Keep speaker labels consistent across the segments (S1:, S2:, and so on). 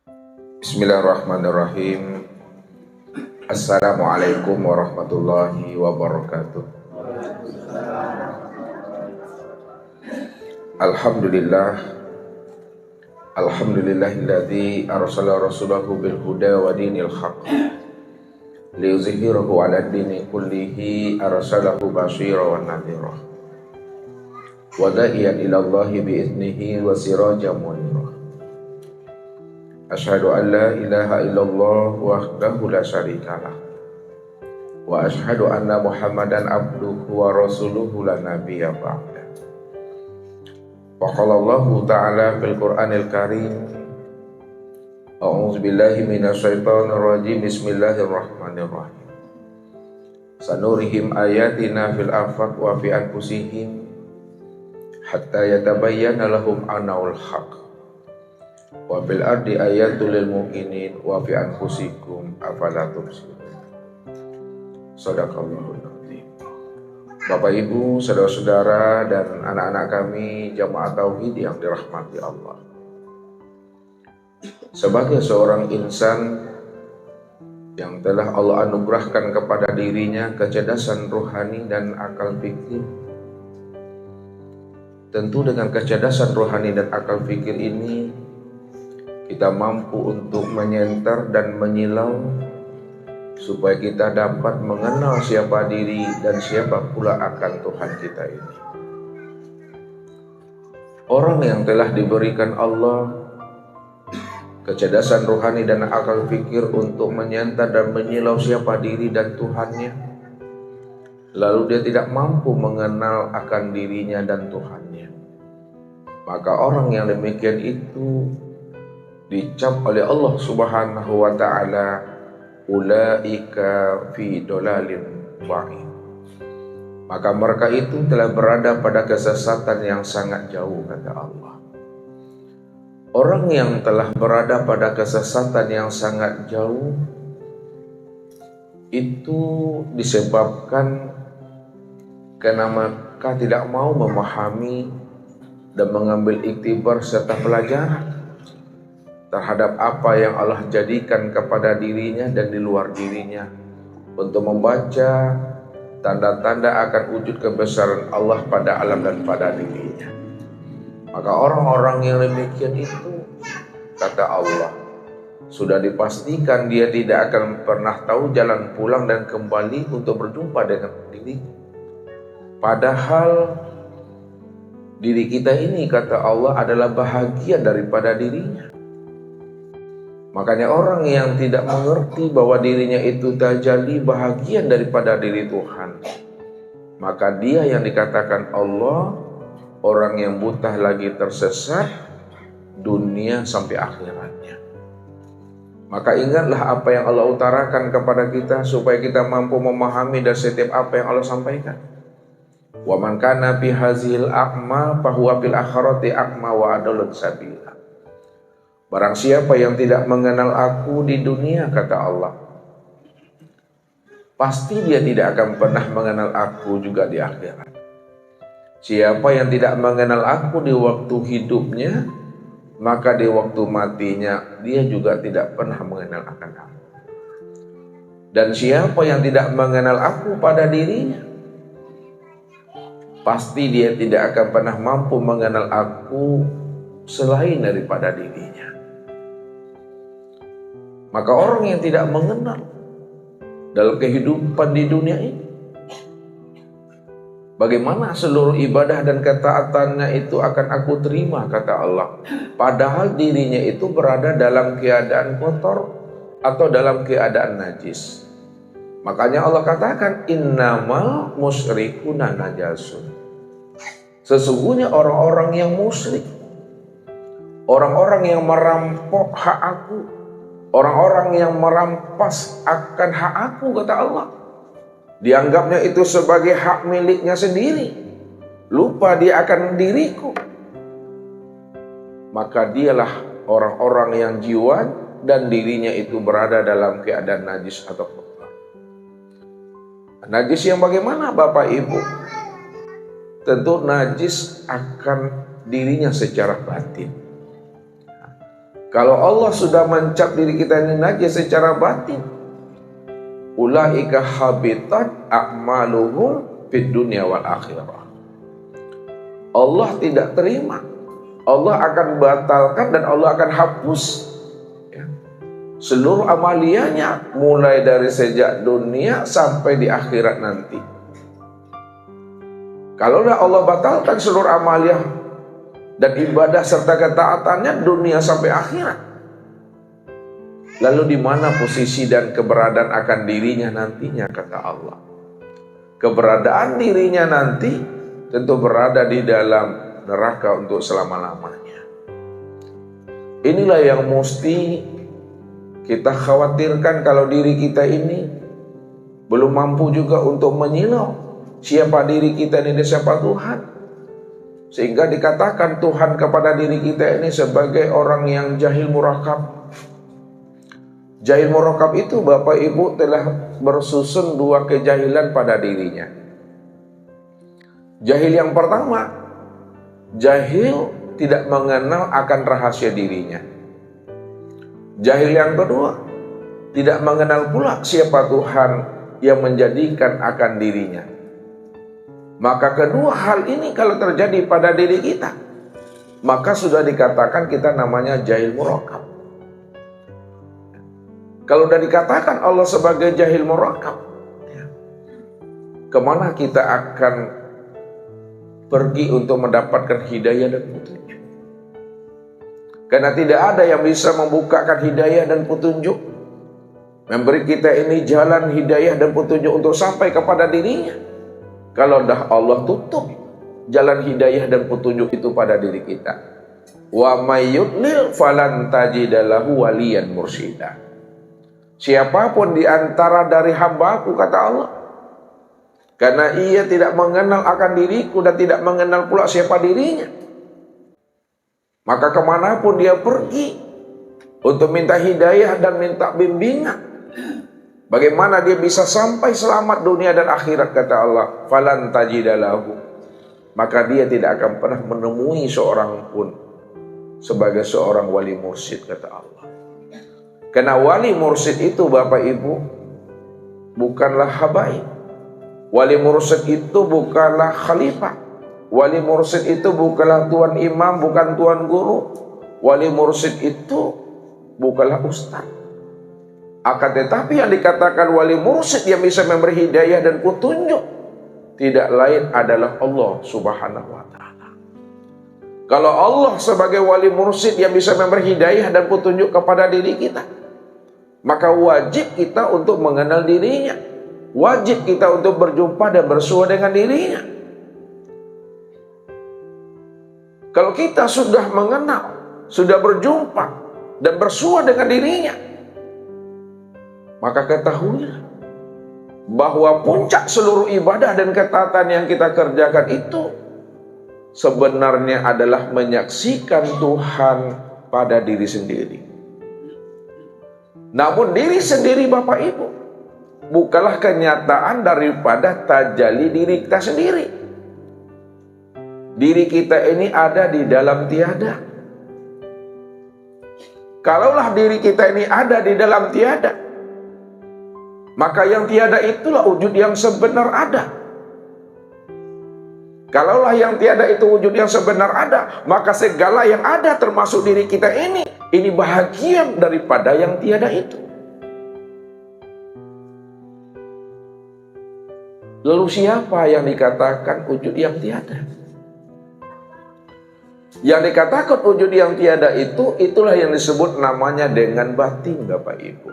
S1: Bismillahirrahmanirrahim. Assalamualaikum warahmatullahi wabarakatuh. Alhamdulillah. Alhamdulillahilladzi arsala rasulahu bil huda wa dinil haqq liyuzhirahu 'ala dini kullihi arsalahu basyira wan nadhira wa da'iyan ila Allahi bi idnihi wa sirajan munira. Asyhadu an la ilaha illallah wahdahu la syarikalah wa asyhadu anna Muhammadan abduhu wa rasuluhu la nabiyya ba'da. Wa qala Allah ta'ala fil Qur'anil Karim, A'udzu billahi minasyaitonir rajim. Bismillahirrahmanirrahim. Sanurihim ayatina fil afaq wa fi anfusihim hatta yatabayyana lahum annahu al-haq. Wa bil ardi ayatul lil mu'minin wa fi anfusikum afala tubsirun. Shadaqallahul azim. Bapak Ibu, saudara-saudara dan anak-anak kami jamaah tauhid yang dirahmati Allah. Sebagai seorang insan yang telah Allah anugerahkan kepada dirinya kecerdasan rohani dan akal fikir, tentu dengan kecerdasan rohani dan akal fikir ini kita mampu untuk menyenter dan menyilau supaya kita dapat mengenal siapa diri dan siapa pula akan Tuhan kita ini. Orang yang telah diberikan Allah kecerdasan rohani dan akal fikir untuk menyenter dan menyilau siapa diri dan Tuhannya, lalu dia tidak mampu mengenal akan dirinya dan Tuhannya, maka orang yang demikian itu dicap oleh Allah Subhanahu wa ta'ala, ulaika fi dolalin wa'id. Maka mereka itu telah berada pada kesesatan yang sangat jauh, kata Allah. Orang yang telah berada pada kesesatan yang sangat jauh itu disebabkan karena mereka tidak mau memahami dan mengambil iktibar serta pelajaran terhadap apa yang Allah jadikan kepada dirinya dan di luar dirinya, untuk membaca tanda-tanda akan wujud kebesaran Allah pada alam dan pada dirinya. Maka orang-orang yang demikian itu, kata Allah, sudah dipastikan dia tidak akan pernah tahu jalan pulang dan kembali untuk berjumpa dengan diri. Padahal diri kita ini, kata Allah, adalah bahagian daripada dirinya. Makanya orang yang tidak mengerti bahwa dirinya itu tajalli bahagian daripada diri Tuhan, maka dia yang dikatakan Allah orang yang buta lagi tersesat dunia sampai akhiratnya. Maka ingatlah apa yang Allah utarakan kepada kita supaya kita mampu memahami dari setiap apa yang Allah sampaikan. Wa man kana fi hazil a'ma fa huwa fil akhirati a'ma wa adallu sabila. Barang siapa yang tidak mengenal aku di dunia, kata Allah, pasti dia tidak akan pernah mengenal aku juga di akhirat. Siapa yang tidak mengenal aku di waktu hidupnya, maka di waktu matinya dia juga tidak pernah mengenal akan aku. Dan siapa yang tidak mengenal aku pada dirinya, pasti dia tidak akan pernah mampu mengenal aku selain daripada dirinya. Maka orang yang tidak mengenal dalam kehidupan di dunia ini, bagaimana seluruh ibadah dan ketaatannya itu akan aku terima, kata Allah, padahal dirinya itu berada dalam keadaan kotor atau dalam keadaan najis. Makanya Allah katakan, innamal musyrikuna najasun. Sesungguhnya orang-orang yang musyrik, orang-orang yang merampok hak aku, orang-orang yang merampas akan hak aku, kata Allah, dianggapnya itu sebagai hak miliknya sendiri, lupa dia akan diriku, maka dialah orang-orang yang jiwa dan dirinya itu berada dalam keadaan najis atau kotor. Najis yang bagaimana, Bapak Ibu? Tentu najis akan dirinya secara batin. Kalau Allah sudah mencap diri kita ini najis secara batin, ulaika habitat a'maluhum fid dunya wal akhirah. Allah tidak terima, Allah akan batalkan dan Allah akan hapus seluruh amaliyahnya, mulai dari sejak dunia sampai di akhirat nanti. Kalau Allah batalkan seluruh amaliyah dan ibadah serta ketaatannya dunia sampai akhirat, lalu di mana posisi dan keberadaan akan dirinya nantinya, kata Allah? Keberadaan dirinya nanti tentu berada di dalam neraka untuk selama-lamanya. Inilah yang mesti kita khawatirkan, kalau diri kita ini belum mampu juga untuk menyilau siapa diri kita ini dan siapa Tuhan. Sehingga dikatakan Tuhan kepada diri kita ini sebagai orang yang jahil murakab. Jahil murakab itu Bapak Ibu telah bersusun dua kejahilan pada dirinya. Jahil yang pertama, jahil tidak mengenal akan rahasia dirinya. Jahil yang kedua, tidak mengenal pula siapa Tuhan yang menjadikan akan dirinya. Maka kedua hal ini kalau terjadi pada diri kita, maka sudah dikatakan kita namanya jahil murakab. Kalau sudah dikatakan Allah sebagai jahil murakab, kemana kita akan pergi untuk mendapatkan hidayah dan petunjuk? Karena tidak ada yang bisa membukakan hidayah dan petunjuk, memberi kita ini jalan hidayah dan petunjuk untuk sampai kepada dirinya, kalau dah Allah tutup jalan hidayah dan petunjuk itu pada diri kita. Wa may yudlil falan tajida lahu waliyan mursyida. Siapapun di antara dari hamba-Ku, kata Allah, karena ia tidak mengenal akan diriku dan tidak mengenal pula siapa dirinya, maka kemanapun dia pergi untuk minta hidayah dan minta bimbingan, bagaimana dia bisa sampai selamat dunia dan akhirat, kata Allah, falan tajidalahu, maka dia tidak akan pernah menemui seorang pun sebagai seorang wali mursyid, kata Allah. Karena wali mursyid itu Bapak Ibu bukanlah habaib. Wali mursyid itu bukanlah khalifah. Wali mursyid itu bukanlah tuan imam, bukan tuan guru. Wali mursyid itu bukanlah ustaz. Akan tetapi yang dikatakan wali mursyid yang bisa memberi hidayah dan petunjuk, tidak lain adalah Allah Subhanahu wa ta'ala. Kalau Allah sebagai wali mursyid yang bisa memberi hidayah dan petunjuk kepada diri kita, maka wajib kita untuk mengenal dirinya. Wajib kita untuk berjumpa dan bersua dengan dirinya. Kalau kita sudah mengenal, sudah berjumpa dan bersua dengan dirinya, maka ketahuilah bahwa puncak seluruh ibadah dan ketaatan yang kita kerjakan itu sebenarnya adalah menyaksikan Tuhan pada diri sendiri. Namun diri sendiri Bapak Ibu bukanlah kenyataan daripada tajalli diri kita sendiri. Diri kita ini ada di dalam tiada. Kalaulah diri kita ini ada di dalam tiada, maka yang tiada itulah wujud yang sebenar ada. Kalaulah yang tiada itu wujud yang sebenar ada, maka segala yang ada termasuk diri kita ini bahagian daripada yang tiada itu. Lalu siapa yang dikatakan wujud yang tiada? Yang dikatakan wujud yang tiada itu, itulah yang disebut namanya dengan batin, Bapak Ibu.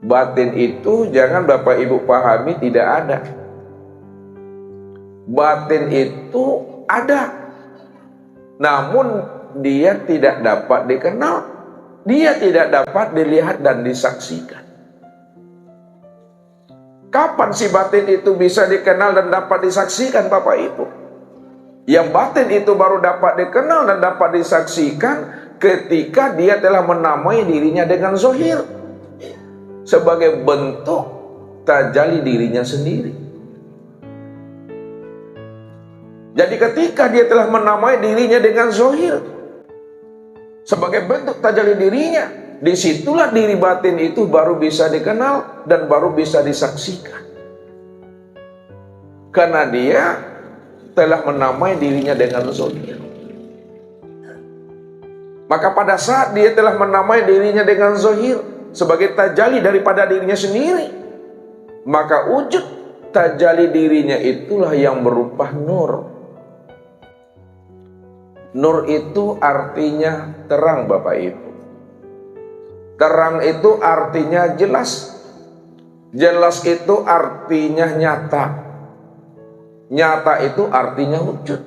S1: Batin itu jangan Bapak Ibu pahami tidak ada. Batin itu ada, namun dia tidak dapat dikenal, dia tidak dapat dilihat dan disaksikan. Kapan si batin itu bisa dikenal dan dapat disaksikan Bapak Ibu? Yang batin itu baru dapat dikenal dan dapat disaksikan ketika dia telah menamai dirinya dengan zahir, sebagai bentuk tajalli dirinya sendiri. Jadi ketika dia telah menamai dirinya dengan zahir, sebagai bentuk tajalli dirinya. Disitulah diri batin itu baru bisa dikenal dan baru bisa disaksikan. Karena dia telah menamai dirinya dengan zahir. Maka pada saat dia telah menamai dirinya dengan zahir sebagai tajalli daripada dirinya sendiri, maka wujud tajalli dirinya itulah yang berupa nur. Nur itu artinya terang, Bapak Ibu. Terang itu artinya jelas. Jelas itu artinya nyata. Nyata itu artinya wujud.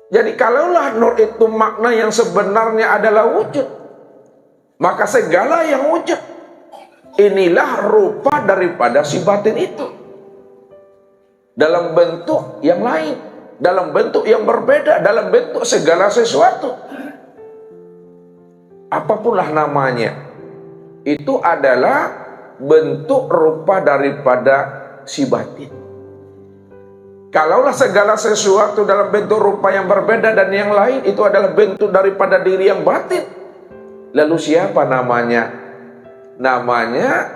S1: Jadi kalaulah nur itu makna yang sebenarnya adalah wujud, maka segala yang wujud inilah rupa daripada si batin itu dalam bentuk yang lain, dalam bentuk yang berbeda, dalam bentuk segala sesuatu. Apapunlah namanya, itu adalah bentuk rupa daripada si batin. Kalaulah segala sesuatu dalam bentuk rupa yang berbeda dan yang lain itu adalah bentuk daripada diri yang batin, lalu siapa namanya? Namanya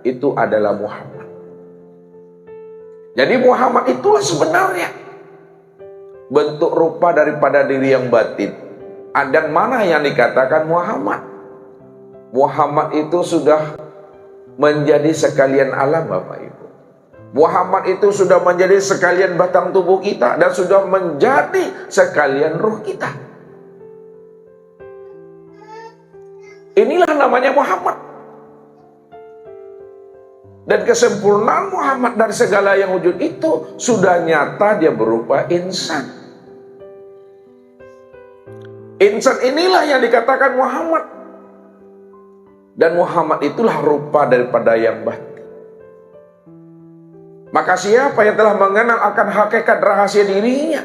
S1: itu adalah Muhammad. Jadi Muhammad itulah sebenarnya bentuk rupa daripada diri yang batin. Dan mana yang dikatakan Muhammad? Muhammad itu sudah menjadi sekalian alam, Bapak Ibu. Muhammad itu sudah menjadi sekalian batang tubuh kita dan sudah menjadi sekalian ruh kita. Inilah namanya Muhammad. Dan kesempurnaan Muhammad dari segala yang wujud itu sudah nyata, dia berupa insan. Insan inilah yang dikatakan Muhammad. Dan Muhammad itulah rupa daripada yang batin. Maka siapa yang telah mengenal akan hakikat rahasia dirinya,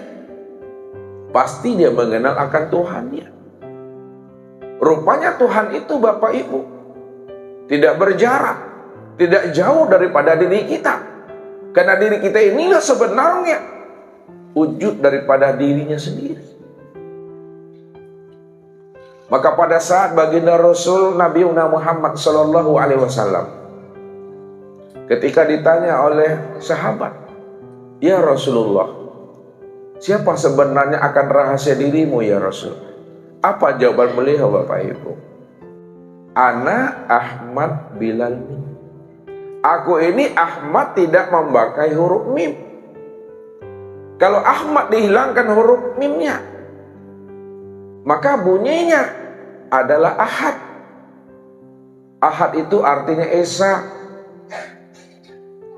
S1: pasti dia mengenal akan Tuhannya. Rupanya Tuhan itu, Bapak Ibu, tidak berjarak, tidak jauh daripada diri kita. Karena diri kita inilah sebenarnya wujud daripada dirinya sendiri. Maka pada saat baginda Rasul Nabi Muhammad SAW ketika ditanya oleh sahabat, "Ya Rasulullah, siapa sebenarnya akan rahasia dirimu ya Rasul?" Apa jawaban beliau, Bapak Ibu? "Ana Ahmad Bilal Mim." Aku ini Ahmad tidak memakai huruf mim. Kalau Ahmad dihilangkan huruf mimnya, maka bunyinya adalah Ahad. Ahad itu artinya esa,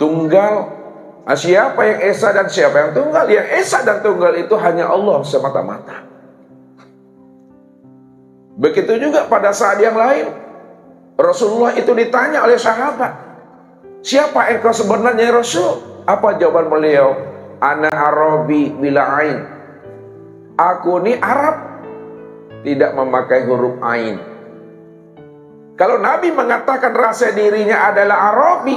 S1: tunggal. Siapa yang esa dan siapa yang tunggal? Yang esa dan tunggal itu hanya Allah semata-mata. Begitu juga pada saat yang lain, Rasulullah itu ditanya oleh sahabat, "Siapa engkau sebenarnya Rasul?" Apa jawaban beliau? "Ana Arabi bila ain." Aku ini Arab, tidak memakai huruf ain. Kalau Nabi mengatakan rahasia dirinya adalah Arabi,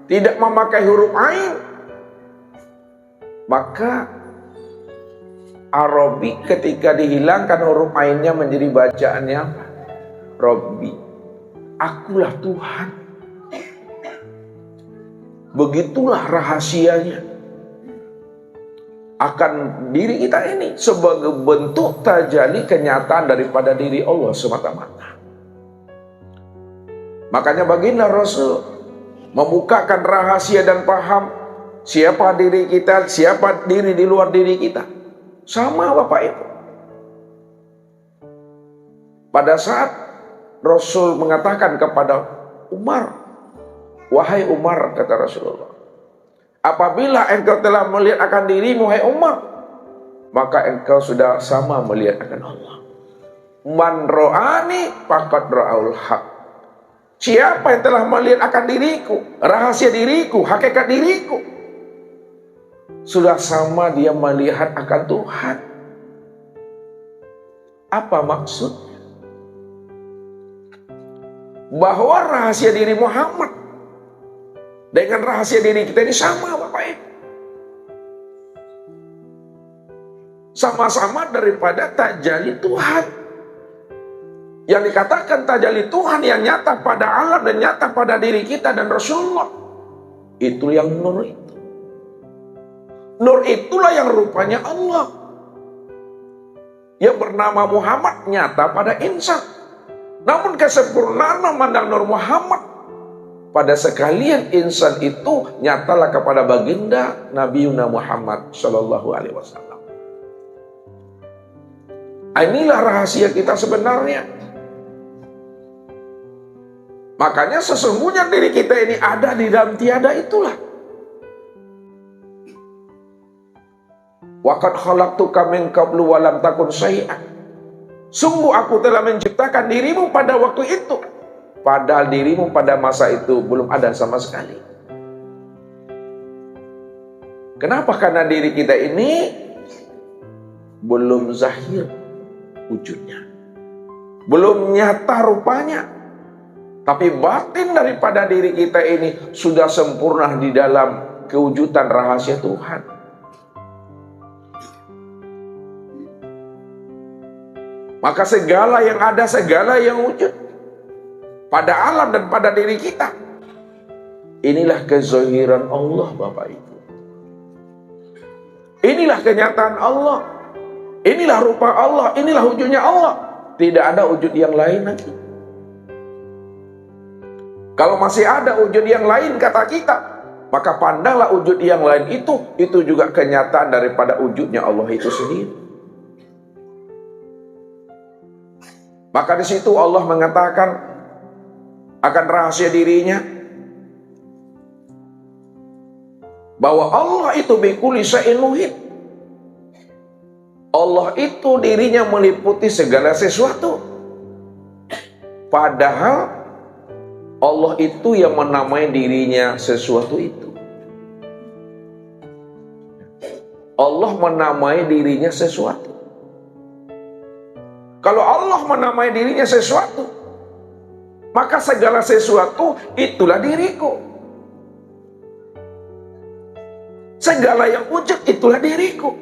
S1: tidak memakai huruf ain, maka Arabi ketika dihilangkan huruf ainnya menjadi bacaannya apa? Rabbi, akulah Tuhan. Begitulah rahasianya akan diri kita ini sebagai bentuk tajalli kenyataan daripada diri Allah semata-mata. Makanya baginda Rasul membukakan rahasia dan paham siapa diri kita, siapa diri di luar diri kita. Sama Bapak Ibu. Pada saat Rasul mengatakan kepada Umar, "Wahai Umar," kata Rasulullah, "apabila engkau telah melihat akan dirimu, hai Umar, maka engkau sudah sama melihat akan Allah. Man ro'ani faqad ra'aul haq." Siapa yang telah melihat akan diriku, rahasia diriku, hakikat diriku, sudah sama dia melihat akan Tuhan. Apa maksudnya? Bahwa rahasia diri Muhammad dengan rahasia diri kita ini sama, Bapak Ibu. sama-sama daripada tajalli Tuhan. Yang dikatakan tajalli Tuhan yang nyata pada alam dan nyata pada diri kita dan Rasulullah, itu yang nur itu. Nur itulah yang rupanya Allah, yang bernama Muhammad nyata pada insan. Namun kesempurnaan memandang Nur Muhammad pada sekalian insan itu nyatalah kepada baginda Nabi Muhammad Shallallahu Alaihi Wasallam. Inilah rahasia kita sebenarnya. Makanya sesungguhnya diri kita ini ada di dalam tiada itulah. Wa qad khalaqtuka min qablu wa lam takun syai'an. Sungguh aku telah menciptakan dirimu pada waktu itu, padahal dirimu pada masa itu belum ada sama sekali. Kenapa? Karena diri kita ini belum zahir wujudnya, belum nyata rupanya. Tapi batin daripada diri kita ini sudah sempurna di dalam kewujudan rahasia Tuhan. Maka segala yang ada, segala yang wujud pada alam dan pada diri kita, inilah kezahiran Allah, Bapak Ibu. Inilah kenyataan Allah. Inilah rupa Allah, inilah wujudnya Allah. Tidak ada wujud yang lain lagi. Kalau masih ada wujud yang lain kata kita, maka pandanglah wujud yang lain itu juga kenyataan daripada wujudnya Allah itu sendiri. Maka di situ Allah mengatakan akan rahasia dirinya, bahwa Allah itu bikulli syai'in muhit. Allah itu dirinya meliputi segala sesuatu. Padahal Allah itu yang menamai dirinya sesuatu itu. Allah menamai dirinya sesuatu. Kalau Allah menamai dirinya sesuatu, maka segala sesuatu itulah diriku. Segala yang wujud itulah diriku.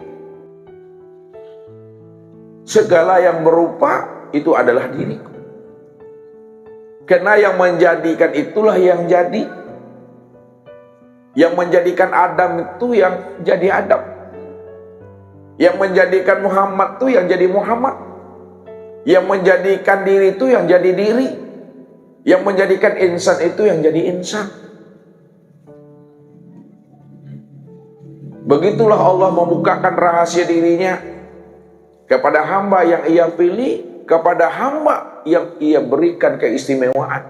S1: Segala yang berupa itu adalah diriku. Karena yang menjadikan itulah yang jadi. Yang menjadikan Adam itu yang jadi Adam. Yang menjadikan Muhammad itu yang jadi Muhammad. Yang menjadikan diri itu yang jadi diri. Yang menjadikan insan itu yang jadi insan. Begitulah Allah membukakan rahasia dirinya kepada hamba yang ia pilih, kepada hamba yang ia berikan keistimewaan.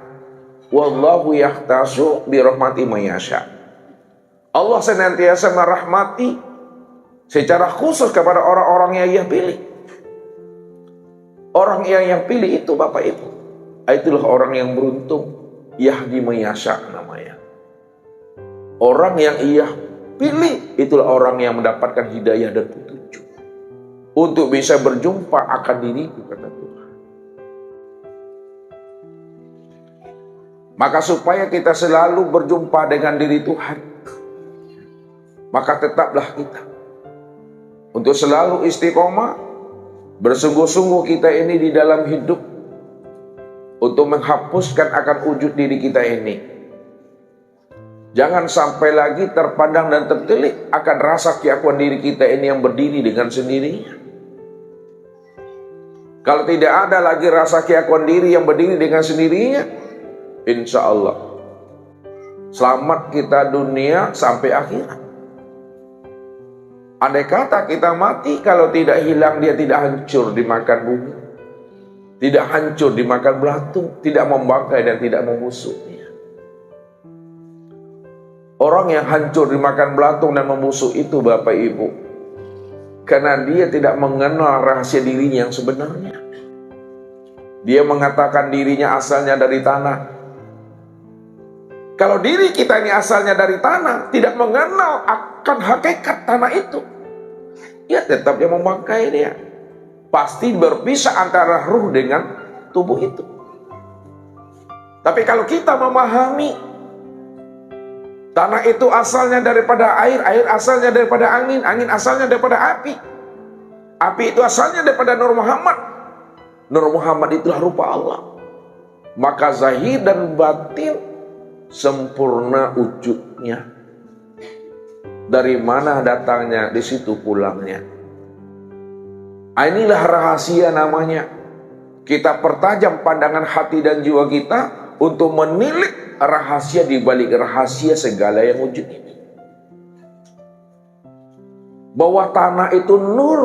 S1: Wallahu yahtasu bi rahmati may yasha. Allah senantiasa merahmati secara khusus kepada orang-orang yang ia pilih. Orang yang pilih itu Bapak Ibu, itulah orang yang beruntung. Yahdi may yasha namanya. Orang yang ia pilih itulah orang yang mendapatkan hidayah dan petunjuk untuk bisa berjumpa akan diriku, kata Tuhan. Maka supaya kita selalu berjumpa dengan diri Tuhan, maka tetaplah kita untuk selalu istiqomah, bersungguh-sungguh kita ini di dalam hidup untuk menghapuskan akan wujud diri kita ini. Jangan sampai lagi terpandang dan tertelik akan rasa keakuan diri kita ini yang berdiri dengan sendirinya. Kalau tidak ada lagi rasa keakuan diri yang berdiri dengan sendirinya, insya Allah selamat kita dunia sampai akhirat. Andai kata kita mati, kalau tidak hilang dia tidak hancur dimakan bumi, tidak hancur dimakan belatung, tidak membangkai dan tidak membusuk. Orang yang hancur dimakan belatung dan membusuk itu Bapak Ibu, karena dia tidak mengenal rahasia dirinya yang sebenarnya. Dia mengatakan dirinya asalnya dari tanah. Kalau diri kita ini asalnya dari tanah, tidak mengenal akan hakikat tanah itu, ya tetap dia membangkai dia. Pasti berpisah antara ruh dengan tubuh itu. Tapi kalau kita memahami tanah itu asalnya daripada air, air asalnya daripada angin, angin asalnya daripada api, Api itu asalnya daripada Nur Muhammad. Nur Muhammad itulah rupa Allah. Maka zahir dan batin sempurna wujudnya. Dari mana datangnya, di situ pulangnya. Inilah rahasia namanya. Kita pertajam pandangan hati dan jiwa kita untuk menilik rahasia di balik rahasia segala yang wujud ini. Bahwa tanah itu nur,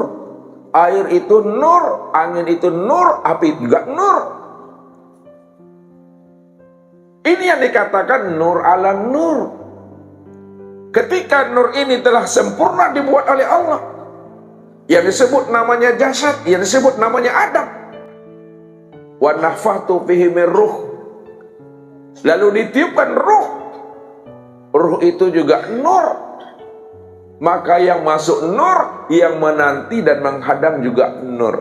S1: air itu nur, angin itu nur, api juga nur. Ini yang dikatakan nur ala nur. Ketika nur ini telah sempurna dibuat oleh Allah, yang disebut namanya jasad, yang disebut namanya Adam. Wa nafathtu fihi min ruh. Lalu ditiupkan ruh. Ruh itu juga nur. Maka yang masuk nur, yang menanti dan menghadang juga nur.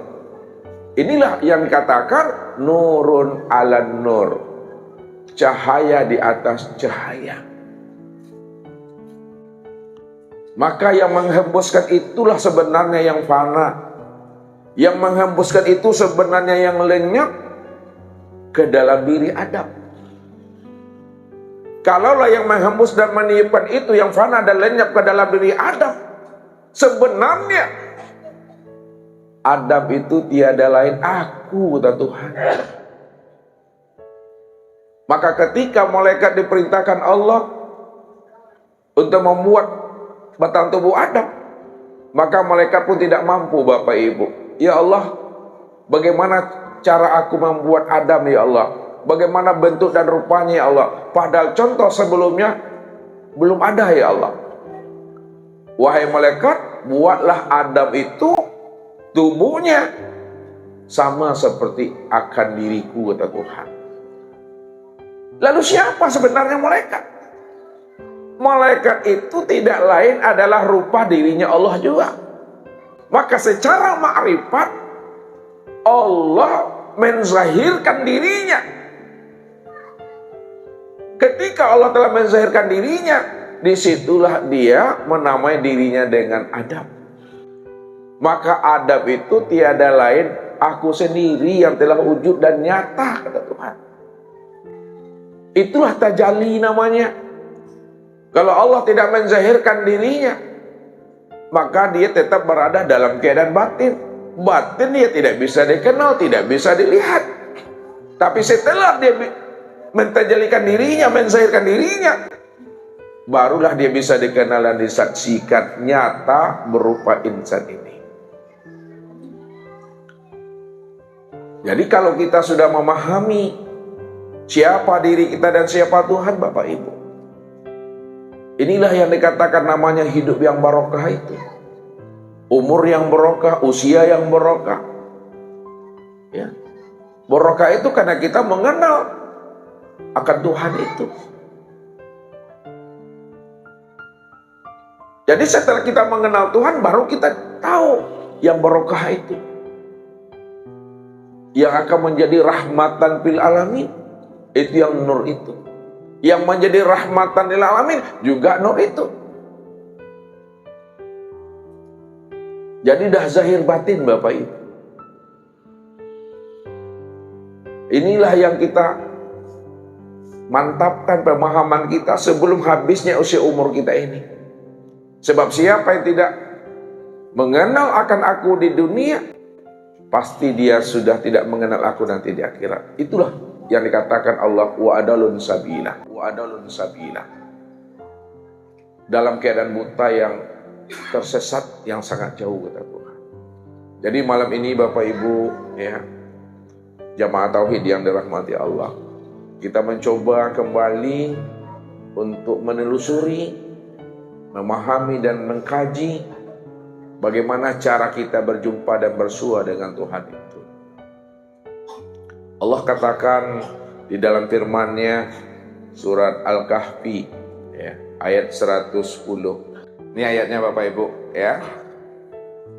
S1: Inilah yang dikatakan nurun ala nur. Cahaya di atas cahaya. Maka yang menghembuskan itulah sebenarnya yang fana. Yang menghembuskan itu sebenarnya yang lenyap ke dalam diri Adam. Kalaulah yang menghembus dan meniupkan itu yang fana dan lenyap ke dalam diri Adam, sebenarnya Adam itu tiada lain aku, kata Tuhan. Maka ketika malaikat diperintahkan Allah untuk membuat batang tubuh Adam, maka malaikat pun tidak mampu, Bapak Ibu. Ya Allah, bagaimana cara aku membuat Adam, ya Allah? Bagaimana bentuk dan rupanya, ya Allah? Padahal contoh sebelumnya belum ada, ya Allah. Wahai malaikat, buatlah Adam itu tubuhnya sama seperti akan diriku, kata Tuhan. Lalu siapa sebenarnya malaikat? Malaikat itu tidak lain adalah rupa dirinya Allah juga. Maka secara ma'rifat Allah menzahirkan dirinya. Ketika Allah telah menzahirkan dirinya, disitulah dia menamai dirinya dengan Adam. Maka Adam itu tiada lain aku sendiri yang telah wujud dan nyata, kata Tuhan. Itulah tajalli namanya. Kalau Allah tidak menzahirkan dirinya, maka dia tetap berada dalam keadaan batin. Batin dia tidak bisa dikenal, tidak bisa dilihat. Tapi setelah dia mentajalikan dirinya, menzahirkan dirinya, barulah dia bisa dikenal dan disaksikan nyata berupa insan ini. Jadi kalau kita sudah memahami siapa diri kita dan siapa Tuhan, Bapak Ibu, inilah yang dikatakan namanya hidup yang barokah itu. Umur yang barokah, usia yang barokah. Ya. Barokah itu karena kita mengenal akan Tuhan itu. Jadi setelah kita mengenal Tuhan, baru kita tahu yang barokah itu, yang akan menjadi rahmatan fil alamin, itu yang nur itu. Yang menjadi rahmatan lil alamin juga nur itu. Jadi dah zahir batin, Bapak Ibu. Inilah yang kita mantapkan pemahaman kita sebelum habisnya usia umur kita ini. Sebab siapa yang tidak mengenal akan aku di dunia, pasti dia sudah tidak mengenal aku nanti di akhirat. Itulah yang dikatakan Allah wa adalun sabila. Wa adalun sabila. Dalam keadaan buta yang tersesat yang sangat jauh, kata Tuhan. Jadi malam ini Bapak Ibu, ya, jamaah tauhid yang dirahmati Allah, kita mencoba kembali untuk menelusuri, memahami dan mengkaji bagaimana cara kita berjumpa dan bersua dengan Tuhan itu. Allah katakan di dalam firman-Nya surat Al-Kahfi, ya, ayat 110. Ini ayatnya Bapak Ibu, ya.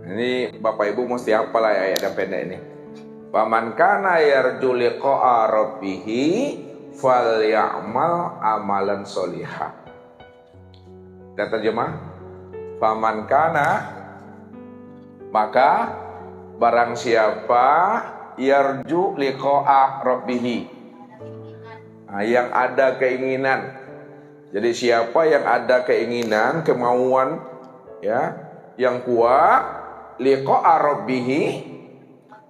S1: Ini Bapak Ibu mesti hafal ayat yang pendek ini. Faman kana yarju liqa'a rabbih falyamal amalan sholihah. Dan terjemah, faman kana, maka Barang siapa yarju liqa'a rabbih, yang ada keinginan. Jadi siapa yang ada keinginan, kemauan ya yang kuat liqa'a rabbih,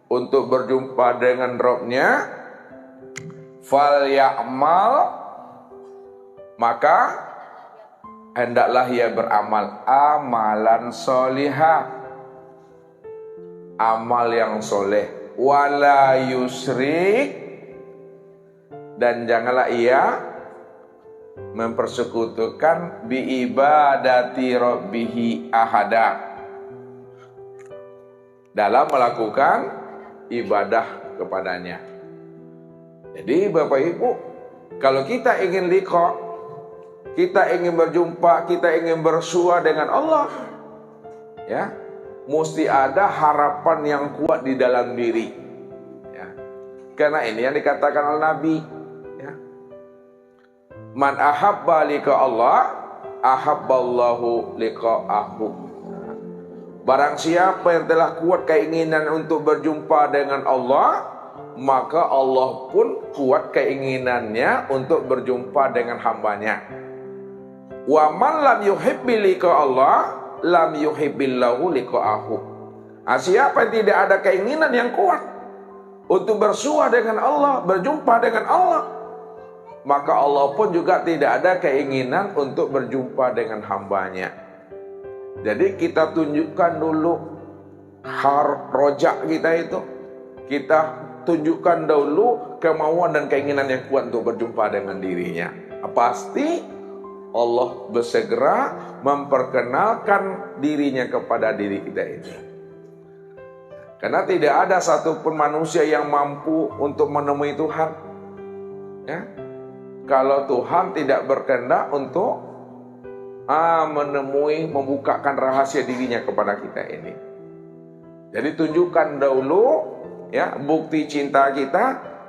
S1: untuk berjumpa dengan Rabb-Nya, fal ya'mal, maka hendaklah ia beramal amalan solihah, amal yang soleh, wala yusrik, dan janganlah ia mempersekutukan bi ibadati rabbihi ahada, dalam melakukan ibadah kepadanya. Jadi Bapak Ibu, kalau kita ingin liqa, kita ingin berjumpa, kita ingin bersua dengan Allah, ya, mesti ada harapan yang kuat di dalam diri, ya. Karena ini yang dikatakan oleh Nabi, ya. Man ahabba liqa Allah, ahabballahu liqa'ahu. Barang siapa yang telah kuat keinginan untuk berjumpa dengan Allah, maka Allah pun kuat keinginannya untuk berjumpa dengan hambanya. Wa man lam yuhibbi liqa Allah, lam yuhibbillahu liqa'ahu. Siapa yang tidak ada keinginan yang kuat untuk bersua dengan Allah, berjumpa dengan Allah, maka Allah pun juga tidak ada keinginan untuk berjumpa dengan hambanya. Jadi kita tunjukkan dulu rojak kita itu, kita tunjukkan dulu kemauan dan keinginan yang kuat untuk berjumpa dengan dirinya. Pasti Allah bersegera memperkenalkan dirinya kepada diri kita ini. Karena tidak ada satupun manusia yang mampu untuk menemui Tuhan, ya, kalau Tuhan tidak berkehendak untuk menemui, membukakan rahasia dirinya kepada kita ini. Jadi tunjukkan dahulu, ya, bukti cinta kita,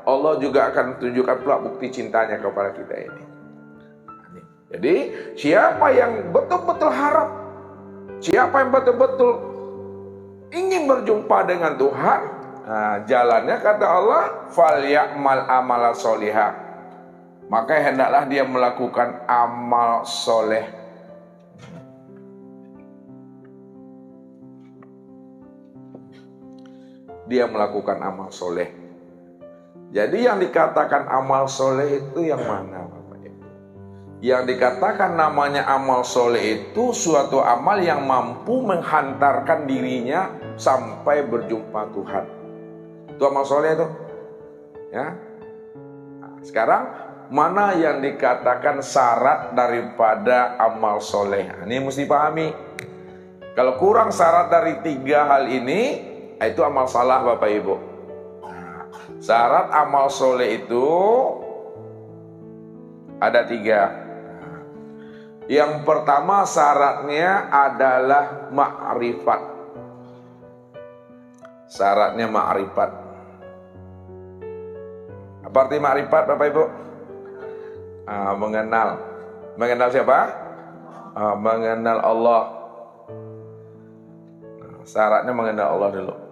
S1: Allah juga akan tunjukkan pula bukti cintanya kepada kita ini. Jadi siapa yang betul-betul harap, siapa yang betul-betul ingin berjumpa dengan Tuhan, jalannya kata Allah, fal ya'mal amala solihah, maka hendaklah dia melakukan amal soleh. Dia melakukan amal soleh. Jadi yang dikatakan amal soleh itu yang mana, Bapak Ibu? Yang dikatakan namanya amal soleh itu suatu amal yang mampu menghantarkan dirinya sampai berjumpa Tuhan. Itu amal soleh itu, ya. Nah, sekarang mana yang dikatakan syarat daripada amal soleh? Ini mesti pahami. Kalau kurang syarat dari 3 hal ini, itu amal salah, Bapak Ibu. Syarat amal soleh itu ada 3. Yang pertama syaratnya adalah ma'rifat. Syaratnya ma'rifat. Apa arti ma'rifat, Bapak Ibu? Mengenal. Mengenal siapa? Mengenal Allah. Syaratnya mengenal Allah dulu.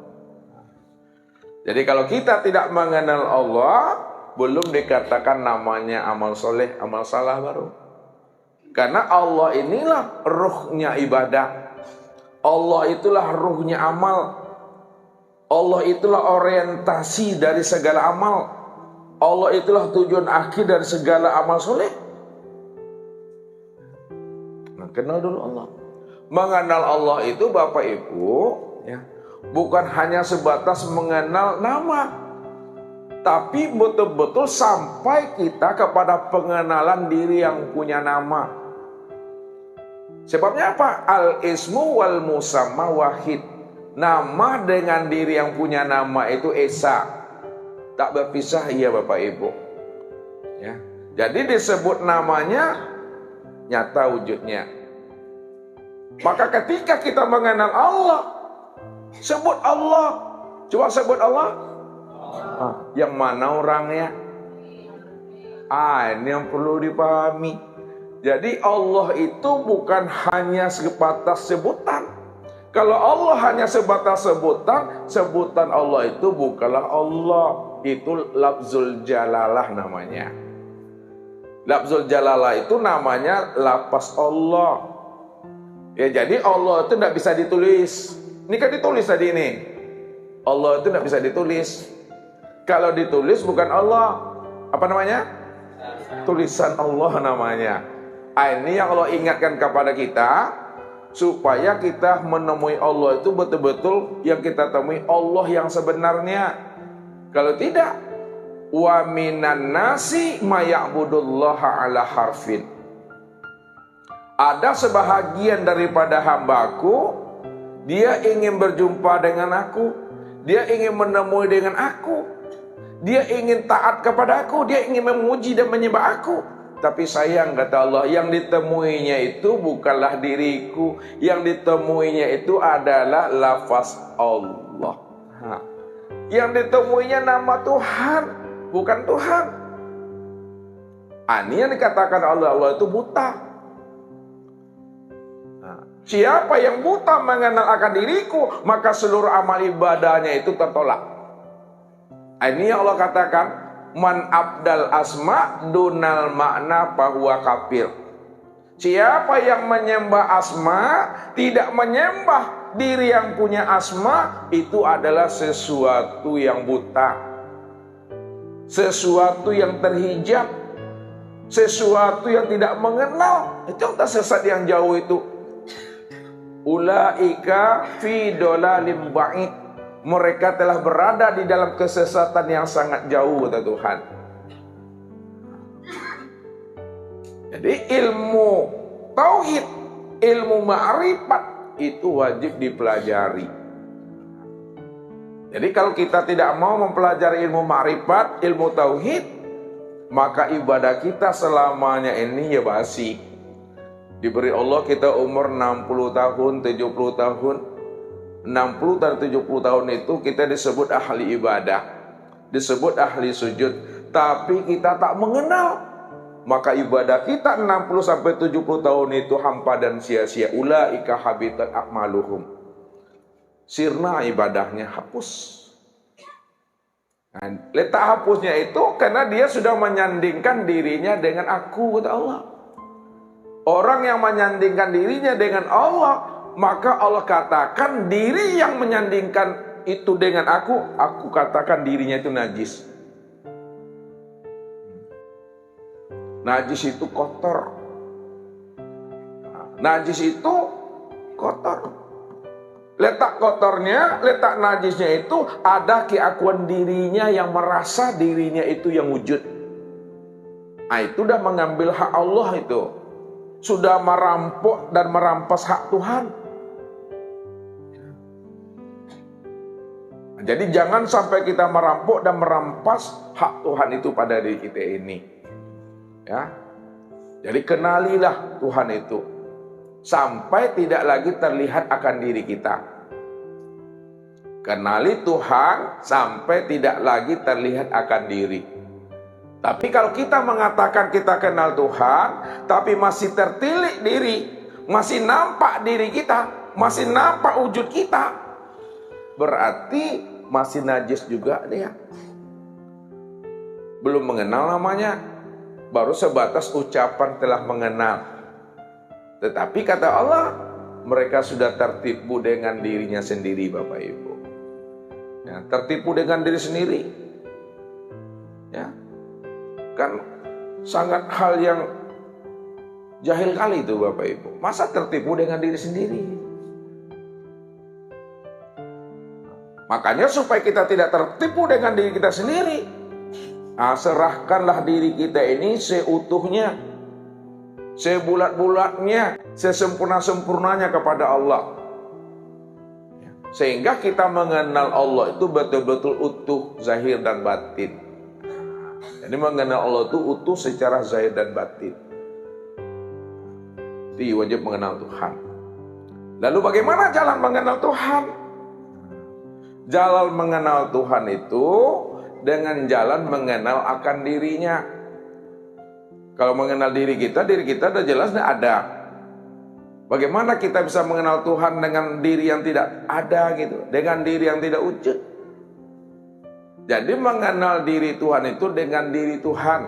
S1: Jadi kalau kita tidak mengenal Allah, belum dikatakan namanya amal soleh, amal salah baru. Karena Allah inilah ruhnya ibadah. Allah itulah ruhnya amal. Allah itulah orientasi dari segala amal. Allah itulah tujuan akhir dari segala amal soleh. Nah, kenal dulu Allah. Mengenal Allah itu, Bapak Ibu, ya, bukan hanya sebatas mengenal nama, tapi betul-betul sampai kita kepada pengenalan diri yang punya nama. Sebabnya apa? Al-ismu wal musamma wahid. Nama dengan diri yang punya nama itu esa, tak berpisah, iya Bapak Ibu, ya. Jadi disebut namanya, nyata wujudnya. Maka ketika kita mengenal Allah, sebut Allah. Coba sebut Allah. Yang mana orangnya? Ini yang perlu dipahami. Jadi Allah itu bukan hanya sebatas sebutan. Kalau Allah hanya sebatas sebutan, sebutan Allah itu bukanlah Allah. Itu lafzul jalalah namanya. Lafzul jalalah itu namanya lafaz Allah. Ya, jadi Allah itu tidak bisa ditulis. Ini kan ditulis tadi ini. Allah itu tidak bisa ditulis. Kalau ditulis bukan Allah. Apa namanya? Tulisan Allah namanya. Ini yang Allah ingatkan kepada kita, supaya kita menemui Allah itu betul-betul yang kita temui Allah yang sebenarnya. Kalau tidak, wa minan nasi maya'budullaha ala harfin. Ada sebahagian daripada hambaku, dia ingin berjumpa dengan aku, dia ingin menemui dengan aku, dia ingin taat kepada aku, dia ingin memuji dan menyembah aku. Tapi sayang, kata Allah, yang ditemuinya itu bukanlah diriku, yang ditemuinya itu adalah lafaz Allah. Yang ditemuinya nama Tuhan, bukan Tuhan. Ini yang dikatakan Allah itu buta. Siapa yang buta mengenal akan diriku, maka seluruh amal ibadahnya itu tertolak. Ini yang Allah katakan, man abdal asma dunal makna fahuwa kafir. Siapa yang menyembah asma, tidak menyembah diri yang punya asma, itu adalah sesuatu yang buta, sesuatu yang terhijab, sesuatu yang tidak mengenal. Itu yang tersesat yang jauh itu. Ulaika fi dolalim ba'id. Mereka telah berada di dalam kesesatan yang sangat jauh, kata Tuhan. Jadi ilmu tauhid, ilmu ma'rifat itu wajib dipelajari. Jadi kalau kita tidak mau mempelajari ilmu ma'rifat, ilmu tauhid, maka ibadah kita selamanya ini ya basi. Diberi Allah kita umur 60 tahun, 70 tahun. 60 dan 70 tahun itu kita disebut ahli ibadah, disebut ahli sujud. Tapi kita tak mengenal, maka ibadah kita 60 sampai 70 tahun itu hampa dan sia-sia. Ulaika habitat a'maluhum. Sirna ibadahnya, hapus. Nah, letak hapusnya itu karena dia sudah menyandingkan dirinya dengan aku, kata Allah. Orang yang menyandingkan dirinya dengan Allah, maka Allah katakan diri yang menyandingkan itu dengan aku katakan dirinya itu najis. Najis itu kotor. Najis itu kotor. Letak kotornya, letak najisnya itu ada keakuan dirinya yang merasa dirinya itu yang wujud. Itu udah mengambil hak Allah itu. Sudah merampok dan merampas hak Tuhan. Jadi jangan sampai kita merampok dan merampas hak Tuhan itu pada diri kita ini. Ya. Jadi kenalilah Tuhan itu sampai tidak lagi terlihat akan diri kita. Kenali Tuhan sampai tidak lagi terlihat akan diri. Tapi kalau kita mengatakan kita kenal Tuhan, tapi masih tertilik diri, masih nampak diri kita, masih nampak wujud kita, berarti masih najis juga dia. Belum mengenal namanya, baru sebatas ucapan telah mengenal. Tetapi kata Allah, mereka sudah tertipu dengan dirinya sendiri, Bapak Ibu. Ya, tertipu dengan diri sendiri. Ya. Kan sangat hal yang jahil kali itu, Bapak Ibu. Masa tertipu dengan diri sendiri? Makanya supaya kita tidak tertipu dengan diri kita sendiri, serahkanlah diri kita ini seutuhnya, sebulat-bulatnya, sesempurna-sempurnanya kepada Allah. Sehingga kita mengenal Allah itu betul-betul utuh, zahir dan batin. Jadi mengenal Allah itu utuh secara zahir dan batin. Jadi wajib mengenal Tuhan. Lalu bagaimana jalan mengenal Tuhan? Jalan mengenal Tuhan itu dengan jalan mengenal akan dirinya. Kalau mengenal diri kita udah jelas ada. Bagaimana kita bisa mengenal Tuhan dengan diri yang tidak ada gitu, dengan diri yang tidak wujud? Jadi mengenal diri Tuhan itu dengan diri Tuhan.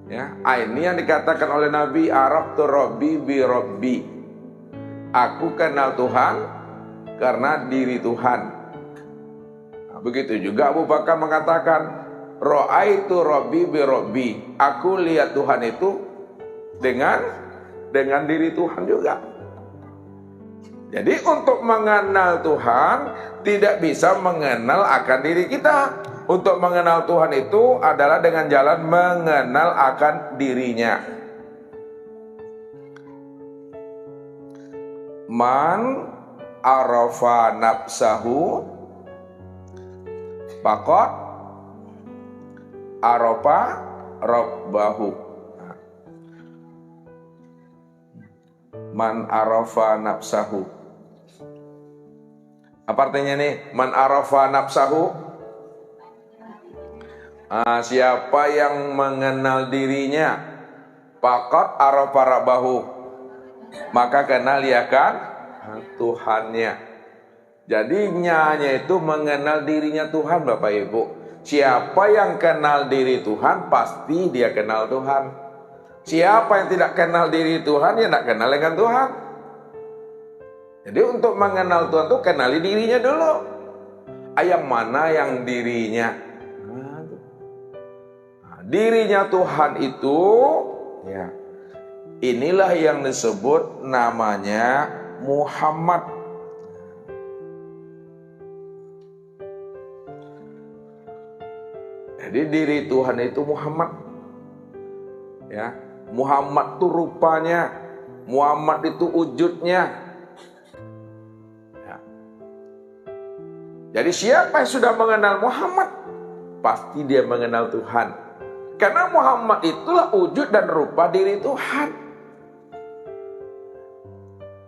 S1: Ya, ini yang dikatakan oleh Nabi, Araftu Rabbi bi Rabbi. Aku kenal Tuhan karena diri Tuhan. Nah, begitu juga Abu Bakar mengatakan, Ra'aitu Rabbi bi Rabbi. Aku lihat Tuhan itu dengan diri Tuhan juga. Jadi untuk mengenal Tuhan tidak bisa mengenal akan diri kita. Untuk mengenal Tuhan itu adalah dengan jalan mengenal akan dirinya. Man arafa nafsahu faqad arafa rabbahu. Man arafa nafsahu. Apa artinya nih? Man arafa nafsahu. Siapa yang mengenal dirinya, faqad arafa rabbahu, maka kenal ya kan Tuhannya. Jadi nyanya itu mengenal dirinya Tuhan, Bapak Ibu. Siapa yang kenal diri Tuhan, pasti dia kenal Tuhan. Siapa yang tidak kenal diri Tuhan, ya tidak kenal dengan Tuhan. Jadi untuk mengenal Tuhan itu kenali dirinya dulu. Yang mana yang dirinya? Dirinya Tuhan itu, ya, inilah yang disebut namanya Muhammad. Jadi diri Tuhan itu Muhammad. Ya, Muhammad itu rupanya, Muhammad itu wujudnya. Ya. Jadi siapa yang sudah mengenal Muhammad, pasti dia mengenal Tuhan. Karena Muhammad itulah wujud dan rupa diri Tuhan.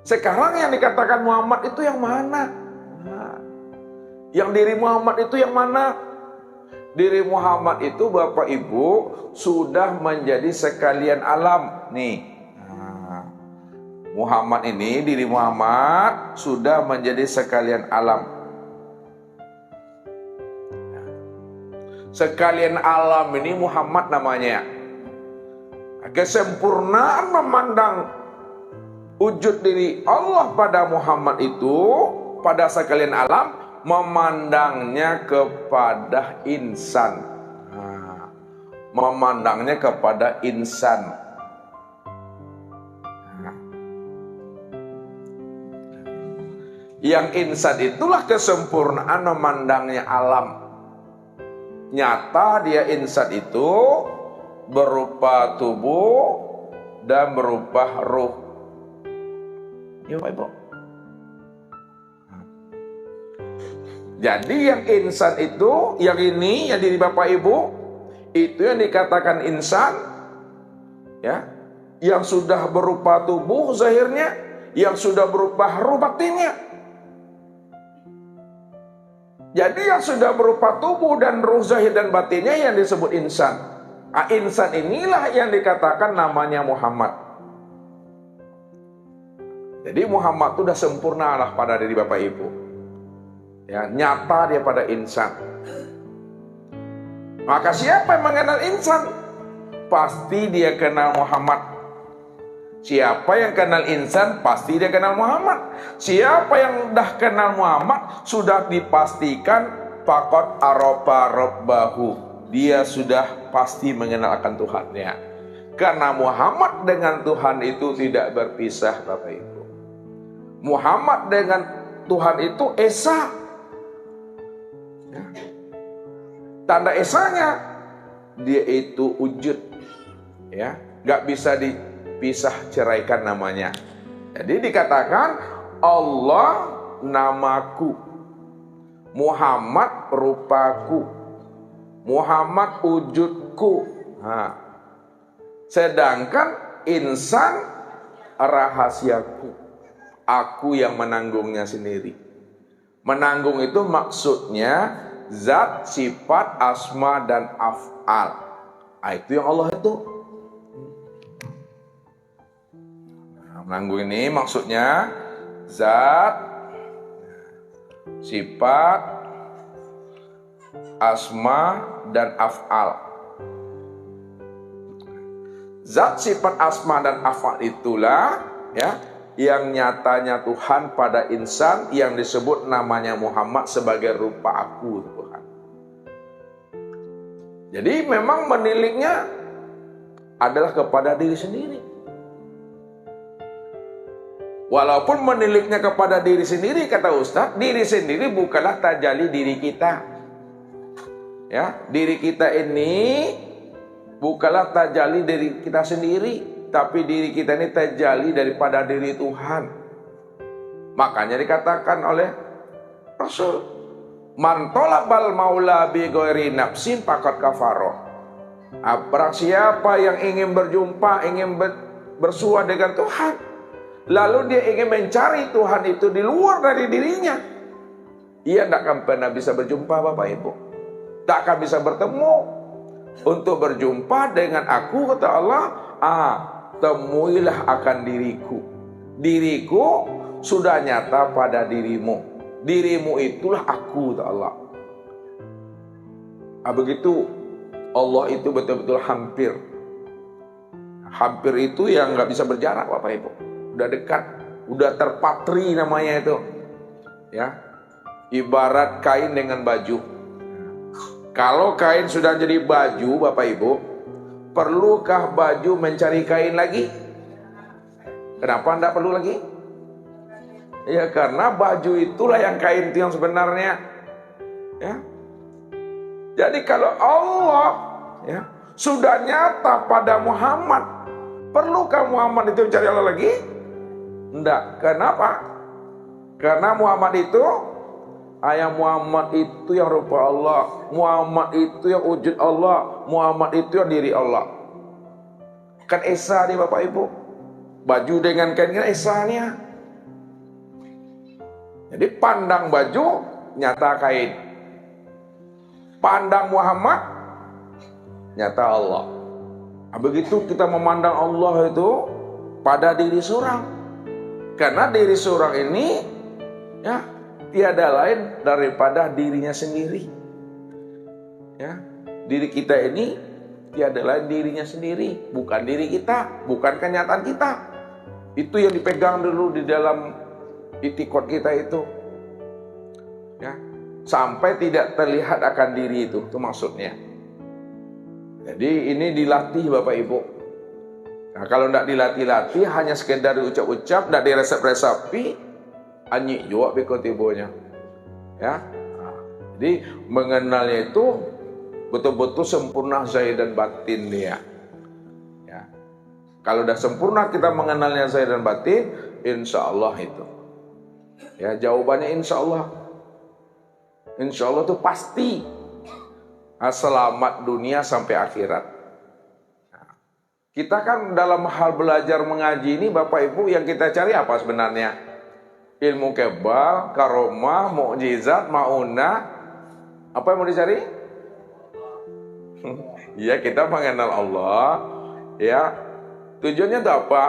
S1: Sekarang yang dikatakan Muhammad itu yang mana? Yang diri Muhammad itu yang mana? Diri Muhammad itu Bapak Ibu sudah menjadi sekalian alam. Nih, Muhammad ini, diri Muhammad sudah menjadi sekalian alam. Sekalian alam ini Muhammad namanya. Kesempurnaan memandang wujud diri Allah pada Muhammad itu, pada sekalian alam, memandangnya kepada insan. Memandangnya kepada insan. Yang insan itulah kesempurnaan memandangnya alam. Nyata dia insan itu berupa tubuh dan berupa ruh. Ya Pak Ibu. Jadi yang insan itu, yang ini, yang diri Bapak Ibu, itu yang dikatakan insan, ya, yang sudah berupa tubuh zahirnya, yang sudah berupa ruh batinnya. Jadi yang sudah berupa tubuh dan ruh zahir dan batinnya yang disebut insan. Insan inilah yang dikatakan namanya Muhammad. Jadi Muhammad itu sudah sempurna lah pada diri Bapak Ibu. Ya, nyata dia pada insan. Maka siapa yang mengenal insan, pasti dia kenal Muhammad. Siapa yang kenal insan, pasti dia kenal Muhammad. Siapa yang dah kenal Muhammad, sudah dipastikan faqad arafa rabbahu. Dia sudah pasti mengenal akan Tuhannya. Karena Muhammad dengan Tuhan itu tidak berpisah, Bapak Ibu. Muhammad dengan Tuhan itu esa. Ya. Tanda esanya, dia itu wujud. Ya, nggak bisa dipisah ceraikan namanya. Jadi dikatakan Allah namaku, Muhammad rupaku, Muhammad wujudku. Sedangkan insan rahasiaku, aku yang menanggungnya sendiri. Menanggung itu maksudnya zat, sifat, asma, dan af'al. Itu yang Allah itu. Nanggung ini maksudnya zat, sifat, asma, dan af'al. Zat, sifat, asma, dan af'al itulah ya yang nyatanya Tuhan pada insan yang disebut namanya Muhammad sebagai rupa aku Tuhan. Jadi memang meniliknya adalah kepada diri sendiri. Walaupun meniliknya kepada diri sendiri, kata Ustaz, diri sendiri bukanlah tajalli diri kita. Ya, diri kita ini bukanlah tajalli diri kita sendiri, tapi diri kita ini tajalli daripada diri Tuhan. Makanya dikatakan oleh Rasul, man talabal maula bi ghairi nafsin faqad kafara. Barang siapa yang ingin berjumpa, ingin bersua dengan Tuhan, lalu dia ingin mencari Tuhan itu di luar dari dirinya, ia tidak akan pernah bisa berjumpa Bapak Ibu. Tak akan bisa bertemu. Untuk berjumpa dengan aku, kata Allah, temuilah akan diriku. Diriku sudah nyata pada dirimu. Dirimu itulah aku, kata Allah. Begitu Allah itu betul-betul hampir. Hampir itu yang nggak bisa berjarak Bapak Ibu. Udah dekat, udah terpatri namanya itu. Ya, ibarat kain dengan baju. Kalau kain sudah jadi baju Bapak Ibu, perlukah baju mencari kain lagi? Kenapa tidak perlu lagi? Ya karena baju itulah yang kain itu yang sebenarnya. Ya. Jadi kalau Allah ya sudah nyata pada Muhammad, perlukah Muhammad itu mencari Allah lagi? Tidak. Kenapa? Karena Muhammad itu Muhammad itu yang rupa Allah, Muhammad itu yang wujud Allah, Muhammad itu yang diri Allah. Kan esa nih Bapak Ibu, baju dengan kain kan esanya. Jadi pandang baju nyata kain, pandang Muhammad nyata Allah. Begitu kita memandang Allah itu pada diri seorang, karena diri seorang ini ya tiada lain daripada dirinya sendiri. Ya, diri kita ini tiada lain dirinya sendiri, bukan diri kita, bukan kenyataan kita. Itu yang dipegang dulu di dalam itikad kita itu. Ya, sampai tidak terlihat akan diri itu maksudnya. Jadi ini dilatih Bapak Ibu. Nah, kalau tidak dilatih-latih, hanya sekedar diucap-ucap, tidak diresep-resapi, anjing juga pikotibonya, ya. Jadi mengenalnya itu betul-betul sempurna zahir dan batin dia. Ya. Kalau sudah sempurna kita mengenalnya zahir dan batin, insya Allah itu. Ya jawabannya insya Allah. Insya Allah itu pasti selamat dunia sampai akhirat. Nah, kita kan dalam hal belajar mengaji ini Bapak Ibu yang kita cari apa sebenarnya? Ilmu kebal, karomah, mukjizat, maunah. Apa yang mau dicari? Ya kita mengenal Allah. Ya tujuannya itu apa?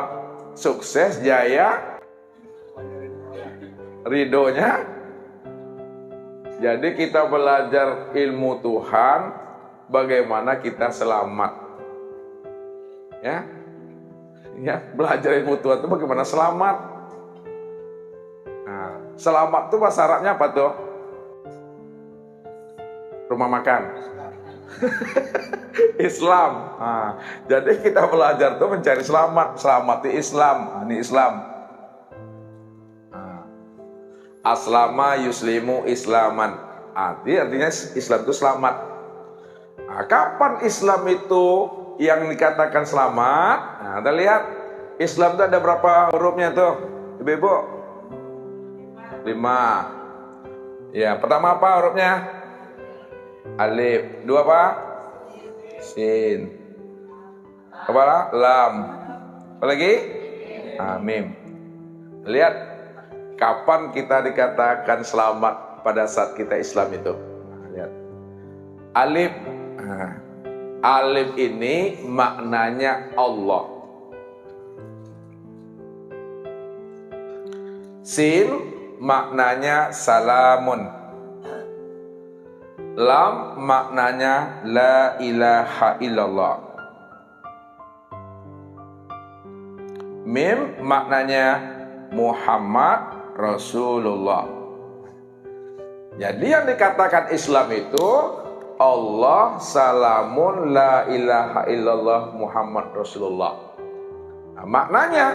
S1: Sukses, jaya, ridhonya. Jadi kita belajar ilmu Tuhan, bagaimana kita selamat. Ya, belajar ilmu Tuhan itu bagaimana selamat. Selamat tuh bahasa Arabnya apa tuh? Rumah makan. Islam. Jadi kita belajar tuh mencari selamat. Selamat di Islam. Ini Islam. Aslama yuslimu islaman. Artinya Islam itu selamat. Kapan Islam itu yang dikatakan selamat? Nah, kita lihat Islam itu ada berapa hurufnya tuh, Ibu-ibu? 5. Ya, pertama apa hurufnya? Alif. 2 apa? Sin. Apa? Lam. Apa lagi? Mim. Lihat kapan kita dikatakan selamat pada saat kita Islam itu. Lihat. Alif. Alif ini maknanya Allah. Sin maknanya salamun. Lam maknanya la ilaha illallah. Mim maknanya Muhammad Rasulullah. Jadi yang dikatakan Islam itu Allah salamun la ilaha illallah Muhammad Rasulullah. Nah, maknanya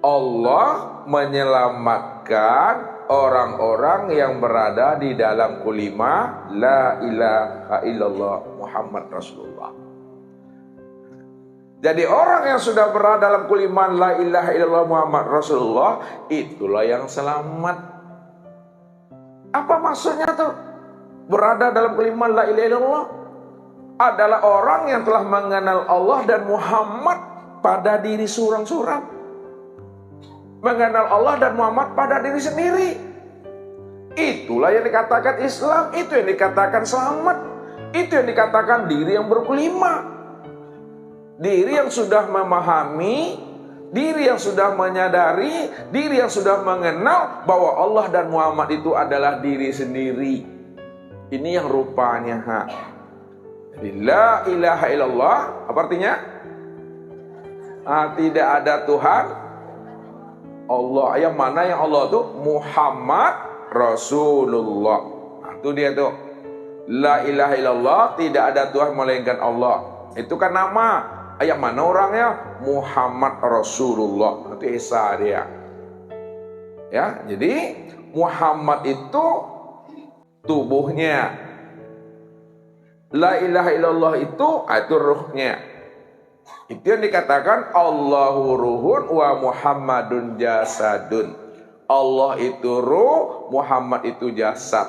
S1: Allah menyelamatkan orang-orang yang berada di dalam kalimah la ilaha illallah Muhammad Rasulullah. Jadi orang yang sudah berada dalam kalimah la ilaha illallah Muhammad Rasulullah, itulah yang selamat. Apa maksudnya tuh? Berada dalam kalimah la ilaha illallah adalah orang yang telah mengenal Allah dan Muhammad pada diri surang-surang. Mengenal Allah dan Muhammad pada diri sendiri. Itulah yang dikatakan Islam, itu yang dikatakan selamat, itu yang dikatakan diri yang berkelima. Diri yang sudah memahami, diri yang sudah menyadari, diri yang sudah mengenal bahwa Allah dan Muhammad itu adalah diri sendiri. Ini yang rupanya hak. Jadi la ilaha illallah, apa artinya? Tidak ada Tuhan Allah. Yang mana yang Allah itu? Muhammad Rasulullah. Itu dia tuh. La ilaha illallah, tidak ada Tuhan melainkan Allah. Itu kan nama. Yang mana orangnya? Muhammad Rasulullah. Itu Isa dia. Ya, jadi Muhammad itu tubuhnya. La ilaha illallah itu ruhnya. Itu yang dikatakan Allahu ruhun wa Muhammadun jasadun. Allah itu ruh, Muhammad itu jasad.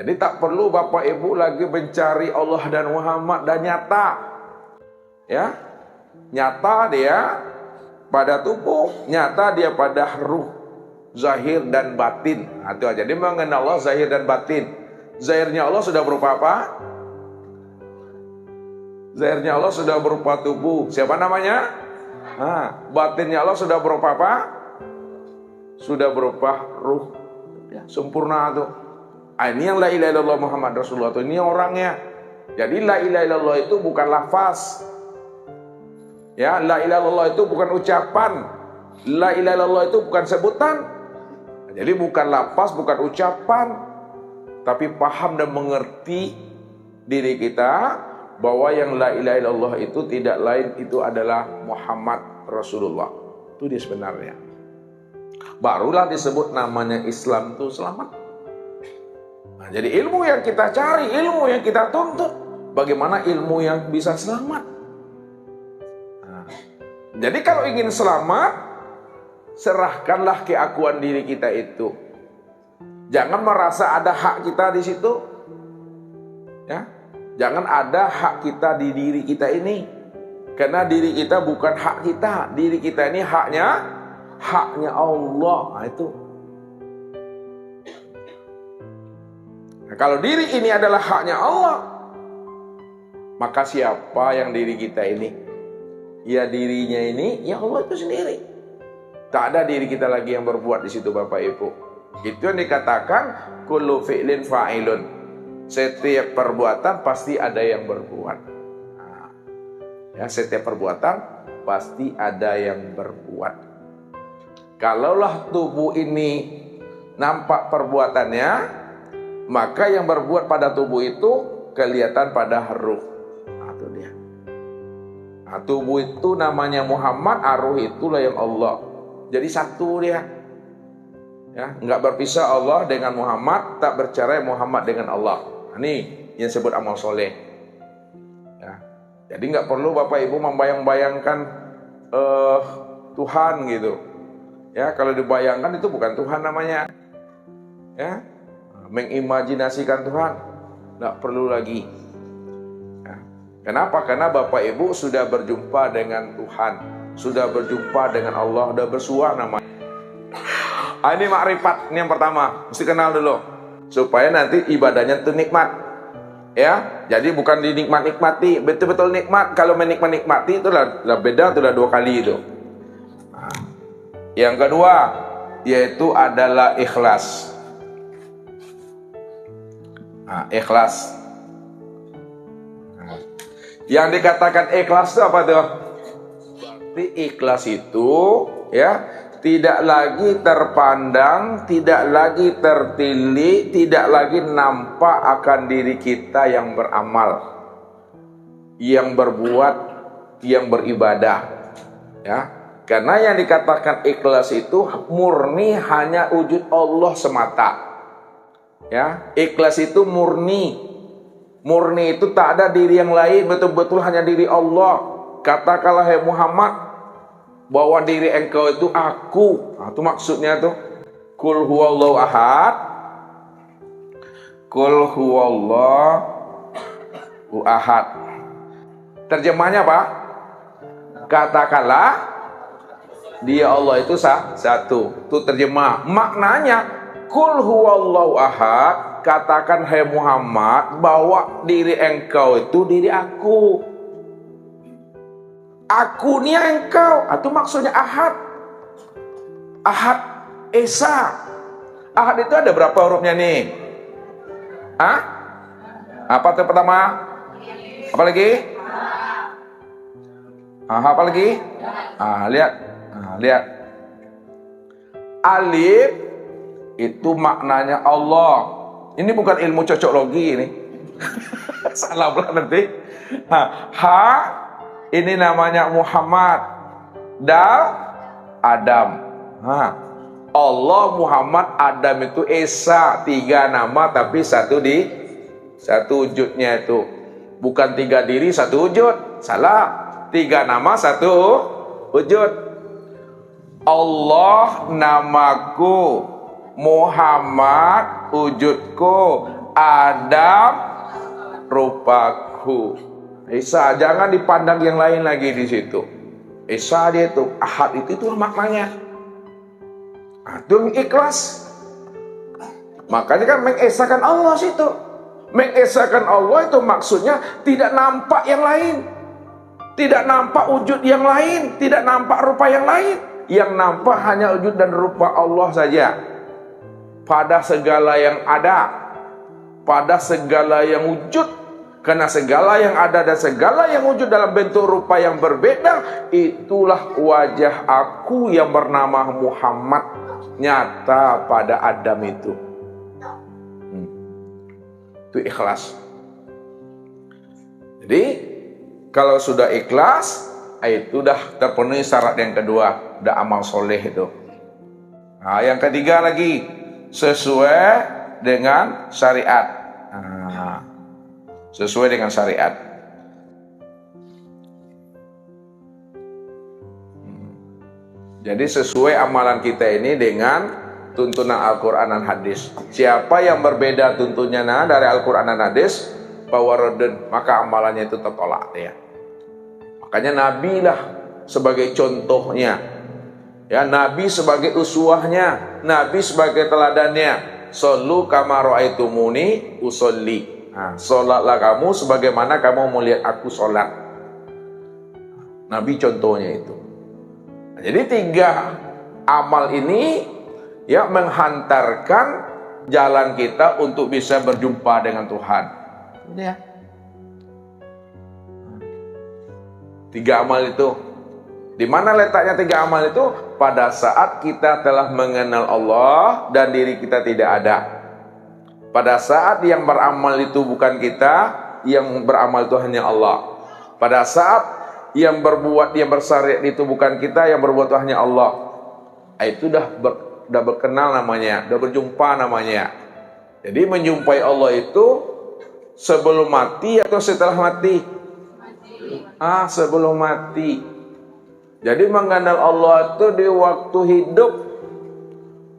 S1: Jadi tak perlu Bapak Ibu lagi mencari Allah dan Muhammad dan nyata. Ya, nyata dia pada tubuh, nyata dia pada ruh, zahir dan batin. Nah, itu aja. Dia mengenal Allah zahir dan batin. Zahirnya Allah sudah berupa apa? Zahirnya Allah sudah berupa tubuh. Siapa namanya? Batinnya Allah sudah berupa apa? Sudah berupa ruh. Ya, sempurna tuh. Ini yang la ilaha illallah Muhammad Rasulullah tuh. Ini orangnya. Jadi la ilaha illallah itu bukan lafaz. Ya, la ilaha illallah itu bukan ucapan. La ilaha illallah itu bukan sebutan. Jadi bukan lafaz, bukan ucapan, tapi paham dan mengerti diri kita bahwa yang la ilaha illallah itu tidak lain, itu adalah Muhammad Rasulullah. Itu dia sebenarnya. Barulah disebut namanya Islam itu selamat. Nah, jadi ilmu yang kita cari, ilmu yang kita tuntut, bagaimana ilmu yang bisa selamat. Jadi kalau ingin selamat, serahkanlah keakuan diri kita itu. Jangan merasa ada hak kita di situ. Ya, jangan ada hak kita di diri kita ini. Karena diri kita bukan hak kita. Diri kita ini haknya Allah. Nah, itu. Nah, kalau diri ini adalah haknya Allah, maka siapa yang diri kita ini? Ya dirinya ini, ya Allah itu sendiri. Tak ada diri kita lagi yang berbuat di situ Bapak Ibu. Itu yang dikatakan kullu fi'lin fa'ilun. Setiap perbuatan pasti ada yang berbuat. Nah, ya, setiap perbuatan pasti ada yang berbuat. Kalaulah tubuh ini nampak perbuatannya, maka yang berbuat pada tubuh itu kelihatan pada ruh. Nah, itu dia. Nah, tubuh itu namanya Muhammad, ruh itulah yang Allah. Jadi satu dia. Ya, enggak berpisah Allah dengan Muhammad, tak bercerai Muhammad dengan Allah. Nah, ini yang disebut amal soleh. Ya. Jadi enggak perlu Bapak Ibu membayang-bayangkan Tuhan gitu. Ya, kalau dibayangkan itu bukan Tuhan namanya. Ya, mengimajinasikan Tuhan enggak perlu lagi. Kenapa? Karena Bapak Ibu sudah berjumpa dengan Tuhan, sudah berjumpa dengan Allah, sudah bersua namanya. Ini makrifat, ini yang pertama, mesti kenal dulu, supaya nanti ibadahnya itu nikmat. Ya, jadi bukan dinikmat-nikmati, betul-betul nikmat. Kalau menikmat-nikmati itu lah beda, itu lah dua kali itu. Nah, yang kedua, yaitu adalah ikhlas. Nah, ikhlas. Nah, yang dikatakan ikhlas itu apa tuh? Berarti ikhlas itu ya tidak lagi terpandang, tidak lagi tertilik, tidak lagi nampak akan diri kita yang beramal, yang berbuat, yang beribadah. Ya, karena yang dikatakan ikhlas itu murni hanya wujud Allah semata. Ya, ikhlas itu murni. Murni itu tak ada diri yang lain, betul-betul hanya diri Allah. Katakanlah hai Muhammad bahwa diri engkau itu aku. Nah, itu maksudnya tuh. Qul huwallahu ahad. Qul huwallahu ahad. Terjemahnya apa? Katakanlah dia Allah itu satu. Itu terjemah. Maknanya Qul huwallahu ahad. Katakan hai Muhammad bahwa diri engkau itu diri aku. Aku ni engkau. Itu maksudnya ahad. Ahad esa. Ahad itu ada berapa hurufnya nih? Hah? Apa itu pertama? Apa lagi? Apa lagi? Lihat. Lihat. Alif itu maknanya Allah. Ini bukan ilmu cocoklogi ini. Salah pula nanti. Ha ini namanya Muhammad. Dal Adam. Allah, Muhammad, Adam itu esa, 3 nama tapi satu wujudnya itu. Bukan 3 diri satu wujud. Salah. 3 nama satu wujud. Allah namaku, Muhammad wujudku, Adam rupaku. Esa, jangan dipandang yang lain lagi di situ. Esa dia itu, ahad itu maknanya. Itu ikhlas. Makanya kan mengesakan Allah situ. Mengesakan Allah itu maksudnya tidak nampak yang lain. Tidak nampak wujud yang lain, tidak nampak rupa yang lain. Yang nampak hanya wujud dan rupa Allah saja. Pada segala yang ada, pada segala yang wujud. Karena segala yang ada dan segala yang wujud dalam bentuk rupa yang berbeda, itulah wajah aku yang bernama Muhammad nyata pada Adam itu. Itu ikhlas. Jadi kalau sudah ikhlas, itu sudah terpenuhi syarat yang kedua, udah amal soleh itu. Nah, yang ketiga lagi, sesuai dengan syariat. Sesuai dengan syariat. Jadi sesuai amalan kita ini dengan tuntunan Al-Quran dan hadis. Siapa yang berbeda tuntunannya dari Al-Quran dan hadis, fawaradun, maka amalannya itu tertolak ya. Makanya Nabi lah sebagai contohnya. Ya, Nabi sebagai uswahnya, Nabi sebagai teladannya. Shollu kama ra'aitumuni usolli. Sholatlah kamu sebagaimana kamu melihat aku sholat. Nabi contohnya itu. Jadi 3 amal ini ya menghantarkan jalan kita untuk bisa berjumpa dengan Tuhan. Ya. 3 amal itu. Di mana letaknya 3 amal itu? Pada saat kita telah mengenal Allah dan diri kita tidak ada. Pada saat yang beramal itu bukan kita, yang beramal itu hanya Allah. Pada saat yang berbuat, yang bersyariat itu bukan kita, yang berbuat itu hanya Allah. Itu dah berkenal namanya, dah berjumpa namanya. Jadi menjumpai Allah itu sebelum mati atau setelah mati? Sebelum mati. Jadi mengenal Allah itu di waktu hidup.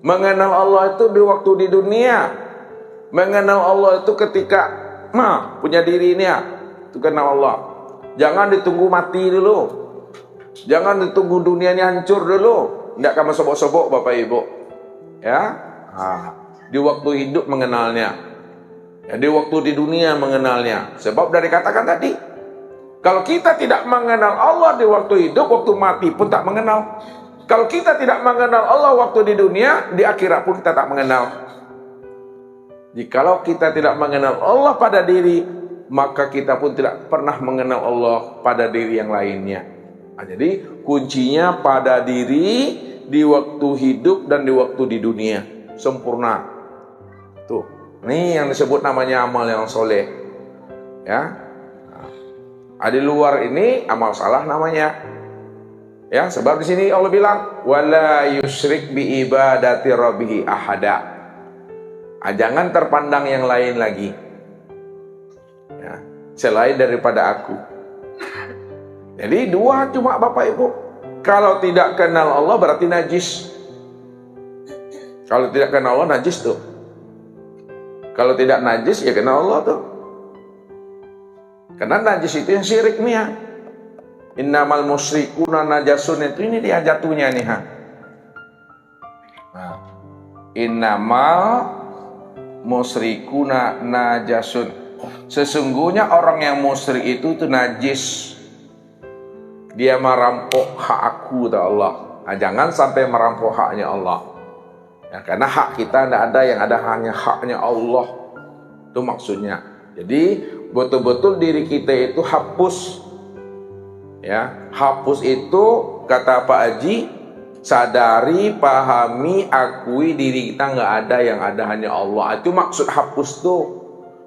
S1: Mengenal Allah itu di waktu di dunia. Mengenal Allah itu ketika punya diri ini ya, itu kenal Allah. Jangan ditunggu mati dulu. Jangan ditunggu dunia ini hancur dulu. Tidak kamu sobok-sobok Bapak Ibu. Ya, di waktu hidup mengenalnya. Ya, di waktu di dunia mengenalnya. Sebab dari katakan tadi, kalau kita tidak mengenal Allah di waktu hidup, waktu mati pun tak mengenal. Kalau kita tidak mengenal Allah waktu di dunia, di akhirat pun kita tak mengenal. Jikalau kita tidak mengenal Allah pada diri, maka kita pun tidak pernah mengenal Allah pada diri yang lainnya. Nah, jadi kuncinya pada diri di waktu hidup dan di waktu di dunia. Sempurna. Tuh, ini yang disebut namanya amal yang soleh. Ya. Nah, di luar ini amal salah namanya. Ya, sebab di sini Allah bilang wala yusyrik bi ibadati rabbih ahada. Jangan terpandang yang lain lagi. Ya, selain daripada aku. Jadi dua cuma Bapak Ibu. Kalau tidak kenal Allah berarti najis. Kalau tidak kenal Allah najis tuh. Kalau tidak najis ya kenal Allah tuh. Karena najis itu yang syirik nih ya. Innamal musyrikuna najasun, itu ini dia jatuhnya nih ha. Nah, innamal musyrikuna najasun. Sesungguhnya orang yang musyrik itu tuh najis. Dia merampok hak aku kata Allah. Nah, jangan sampai merampok haknya Allah. Ya, karena hak kita tidak ada, yang ada hanya haknya Allah. Itu maksudnya. Jadi betul-betul diri kita itu hapus. Ya, hapus itu kata Pak Haji, sadari, pahami, akui diri kita nggak ada, yang ada hanya Allah. Itu maksud hapus tuh.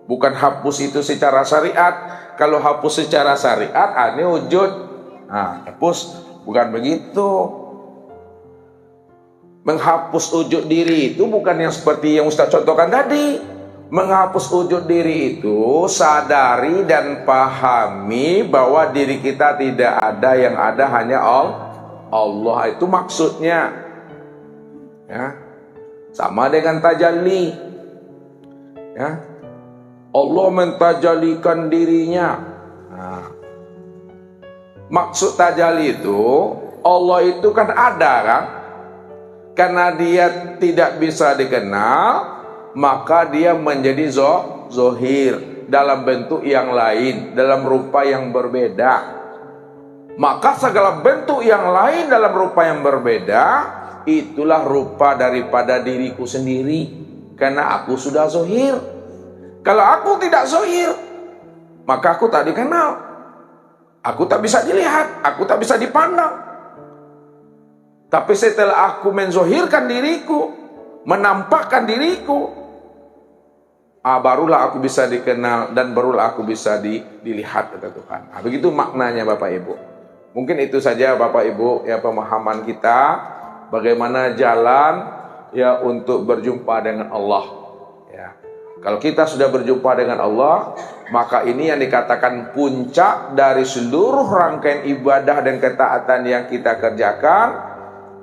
S1: Bukan hapus itu secara syariat. Kalau hapus secara syariat, ini wujud. Nah, hapus bukan begitu. Menghapus wujud diri itu bukan yang seperti yang Ustaz contohkan tadi. Menghapus wujud diri itu sadari dan pahami bahwa diri kita tidak ada, yang ada hanya Allah. Itu maksudnya. Ya. Sama dengan tajalli. Ya. Allah mentajalikan dirinya. Nah. Maksud tajalli itu, Allah itu kan ada kan? Karena dia tidak bisa dikenal, maka dia menjadi zohir dalam bentuk yang lain, dalam rupa yang berbeda. Maka segala bentuk yang lain dalam rupa yang berbeda, itulah rupa daripada diriku sendiri. Karena aku sudah zohir. Kalau aku tidak zohir, maka aku tak dikenal. Aku tak bisa dilihat, aku tak bisa dipandang. Tapi setelah aku menzohirkan diriku, menampakkan diriku, barulah aku bisa dikenal dan barulah aku bisa dilihat kata Tuhan. Begitu maknanya Bapak Ibu. Mungkin itu saja Bapak Ibu ya pemahaman kita bagaimana jalan ya untuk berjumpa dengan Allah. Ya. Kalau kita sudah berjumpa dengan Allah, maka ini yang dikatakan puncak dari seluruh rangkaian ibadah dan ketaatan yang kita kerjakan.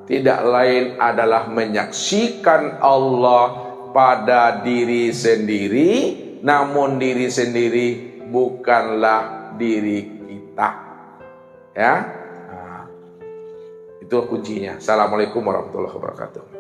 S1: Tidak lain adalah menyaksikan Allah pada diri sendiri, namun diri sendiri bukanlah diri kita. Ya, itu kuncinya. Assalamualaikum warahmatullahi wabarakatuh.